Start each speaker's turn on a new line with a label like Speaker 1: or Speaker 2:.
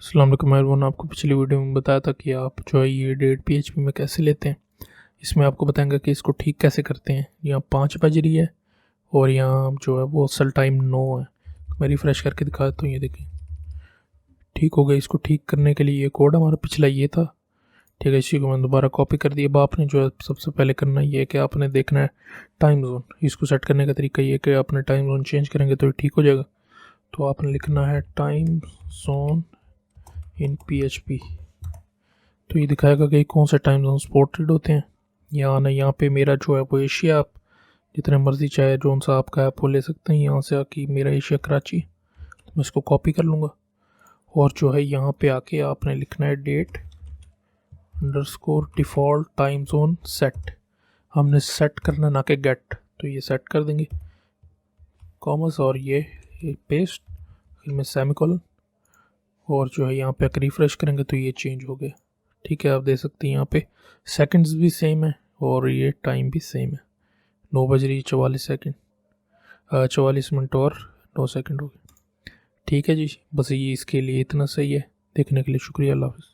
Speaker 1: अस्सलाम वालेकुम मैंने आपको पिछली वीडियो में बताया था कि आप जो है ये डेट पीएचपी में कैसे लेते हैं। इसमें आपको बताएंगे कि इसको ठीक कैसे करते हैं। यहाँ 5 बज रही है और यहाँ जो है वो असल टाइम 9 है। मैं रिफ़्रेश करके दिखा देता हूँ, ये देखिए ठीक हो गया। इसको ठीक करने के लिए ये कोड हमारा पिछला ये था, ठीक है। इसी को मैंने दोबारा कॉपी कर दिया। अब आपने जो है सबसे पहले करना ये है कि आपने देखना है टाइम जोन। इसको सेट करने का तरीका ये है कि आपने टाइम जोन चेंज करेंगे तो ये ठीक हो जाएगा। तो आपने लिखना है टाइम जोन इन PHP। तो ये दिखाएगा कि कौन से टाइम जोन सपोर्टेड होते हैं। यहाँ पे मेरा जो है वो एशिया, आप जितने मर्ज़ी चाहे जोन सा आपका ऐप वो ले सकते हैं। यहाँ से आके मेरा एशिया कराची, तो मैं इसको कॉपी कर लूँगा और जो है यहाँ पे आके आपने लिखना है date underscore default time zone set. हमने सेट करना ना कि गेट, तो ये सेट कर देंगे कॉमर्स और ये पेस्ट, फिर में सेमीकोलन, और जो है यहाँ पे रिफ़्रेश करेंगे तो ये चेंज हो गया। ठीक है, आप देख सकते हैं यहाँ पे सेकंड्स भी सेम है और ये टाइम भी सेम है। 9 बज रही 44 सेकंड, 44 मिनट और 9 सेकंड हो गए। ठीक है जी, बस ये इसके लिए इतना सही है। देखने के लिए शुक्रिया, अल्लाह हाफ़िज़।